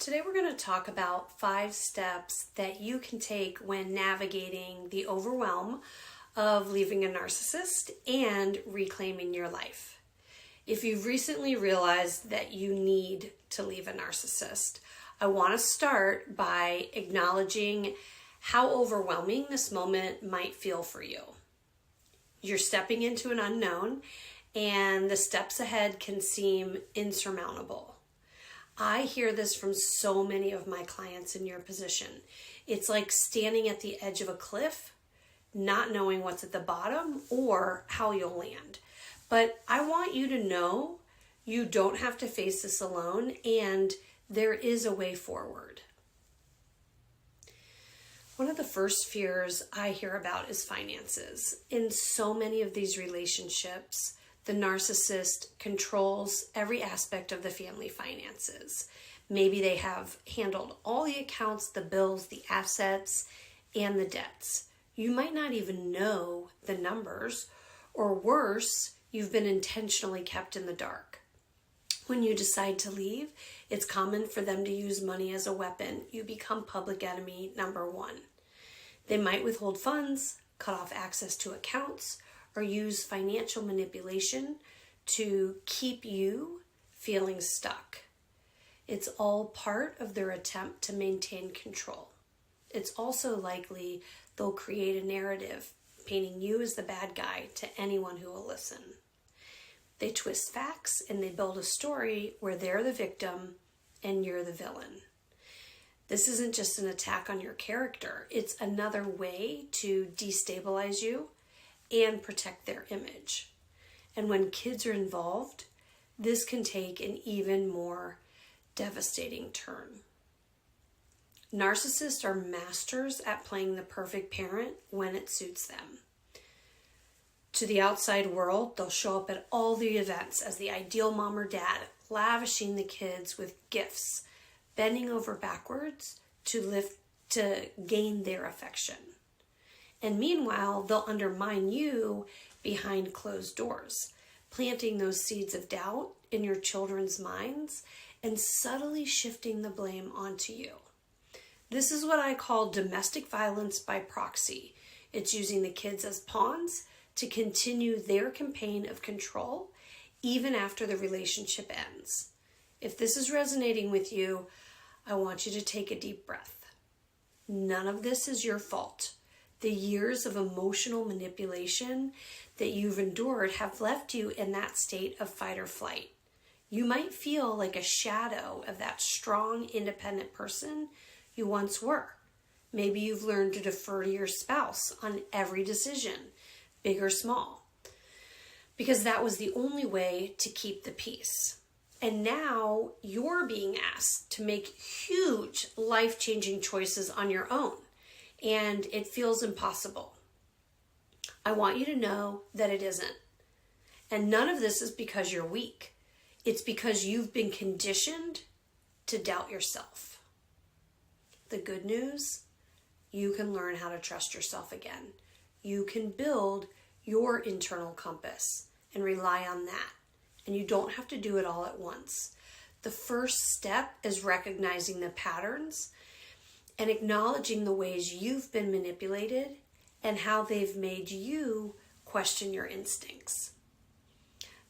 Today we're going to talk about 5 steps that you can take when navigating the overwhelm of leaving a narcissist and reclaiming your life. If you've recently realized that you need to leave a narcissist, I want to start by acknowledging how overwhelming this moment might feel for you. You're stepping into an unknown, and the steps ahead can seem insurmountable. I hear this from so many of my clients in your position. It's like standing at the edge of a cliff, not knowing what's at the bottom or how you'll land. But I want you to know you don't have to face this alone, and there is a way forward. One of the first fears I hear about is finances. In so many of these relationships, the narcissist controls every aspect of the family finances. Maybe they have handled all the accounts, the bills, the assets, and the debts. You might not even know the numbers, or worse, you've been intentionally kept in the dark. When you decide to leave, it's common for them to use money as a weapon. You become public enemy number 1. They might withhold funds, cut off access to accounts, or use financial manipulation to keep you feeling stuck. It's all part of their attempt to maintain control. It's also likely they'll create a narrative painting you as the bad guy to anyone who will listen. They twist facts and they build a story where they're the victim and you're the villain. This isn't just an attack on your character. It's another way to destabilize you and protect their image. And when kids are involved, this can take an even more devastating turn. Narcissists are masters at playing the perfect parent when it suits them. To the outside world, they'll show up at all the events as the ideal mom or dad, lavishing the kids with gifts, bending over backwards to gain their affection. And meanwhile, they'll undermine you behind closed doors, planting those seeds of doubt in your children's minds and subtly shifting the blame onto you. This is what I call domestic violence by proxy. It's using the kids as pawns to continue their campaign of control even after the relationship ends. If this is resonating with you, I want you to take a deep breath. None of this is your fault. The years of emotional manipulation that you've endured have left you in that state of fight or flight. You might feel like a shadow of that strong, independent person you once were. Maybe you've learned to defer to your spouse on every decision, big or small, because that was the only way to keep the peace. And now you're being asked to make huge, life-changing choices on your own. And it feels impossible. I want you to know that it isn't. And none of this is because you're weak. It's because you've been conditioned to doubt yourself. The good news, you can learn how to trust yourself again. You can build your internal compass and rely on that. And you don't have to do it all at once. The first step is recognizing the patterns and acknowledging the ways you've been manipulated and how they've made you question your instincts.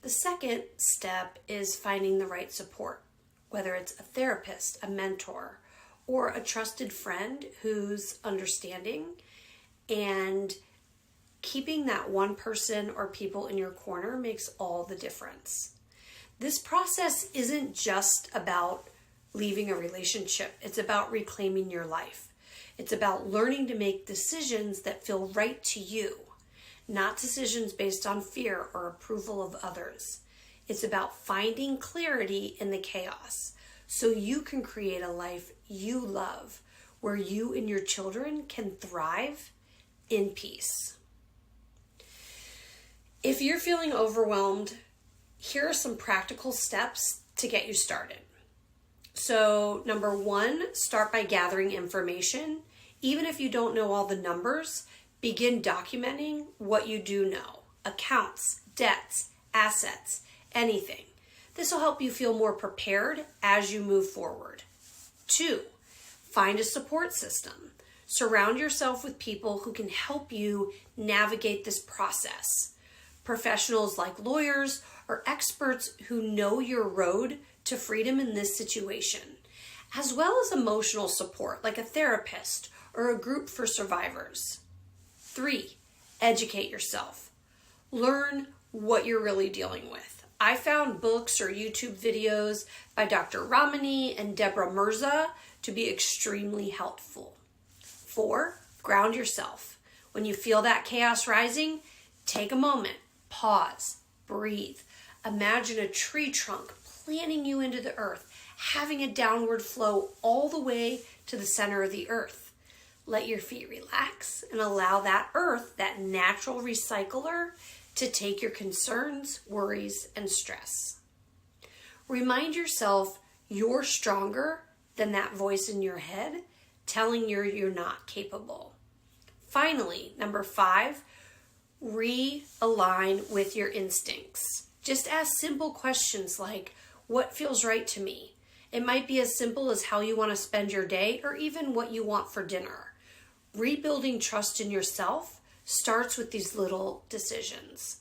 The second step is finding the right support, whether it's a therapist, a mentor, or a trusted friend who's understanding, and keeping that one person or people in your corner makes all the difference. This process isn't just about leaving a relationship. It's about reclaiming your life. It's about learning to make decisions that feel right to you, not decisions based on fear or approval of others. It's about finding clarity in the chaos so you can create a life you love, where you and your children can thrive in peace. If you're feeling overwhelmed, here are some practical steps to get you started. So, number 1, start by gathering information. Even if you don't know all the numbers, begin documenting what you do know. Accounts, debts, assets, anything. This will help you feel more prepared as you move forward. 2, find a support system. Surround yourself with people who can help you navigate this process. Professionals like lawyers or experts who know your road to freedom in this situation, as well as emotional support like a therapist or a group for survivors. 3, educate yourself. Learn what you're really dealing with. I found books or YouTube videos by Dr. Ramani and Deborah Mirza to be extremely helpful. 4, ground yourself. When you feel that chaos rising, take a moment, pause, breathe. Imagine a tree trunk planting you into the earth, having a downward flow all the way to the center of the earth. Let your feet relax and allow that earth, that natural recycler, to take your concerns, worries, and stress. Remind yourself you're stronger than that voice in your head telling you you're not capable. Finally, number 5, realign with your instincts. Just ask simple questions like, what feels right to me? It might be as simple as how you want to spend your day or even what you want for dinner. Rebuilding trust in yourself starts with these little decisions.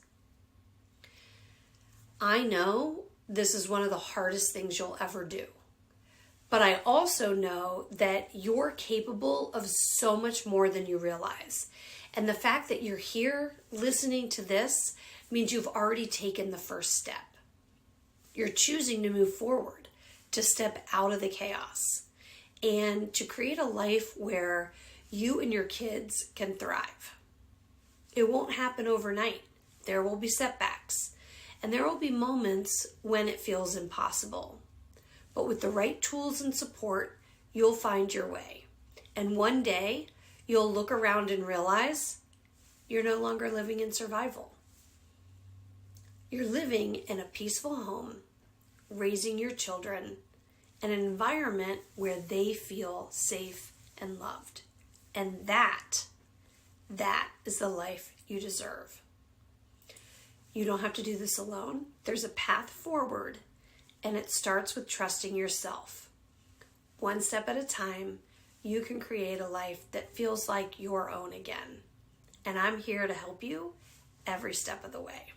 I know this is one of the hardest things you'll ever do. But I also know that you're capable of so much more than you realize. And the fact that you're here listening to this means you've already taken the first step. You're choosing to move forward, to step out of the chaos, and to create a life where you and your kids can thrive. It won't happen overnight. There will be setbacks, and there will be moments when it feels impossible. But with the right tools and support, you'll find your way. And one day, you'll look around and realize you're no longer living in survival. You're living in a peaceful home, raising your children in an environment where they feel safe and loved. And that is the life you deserve. You don't have to do this alone. There's a path forward. And it starts with trusting yourself. One step at a time, you can create a life that feels like your own again. And I'm here to help you every step of the way.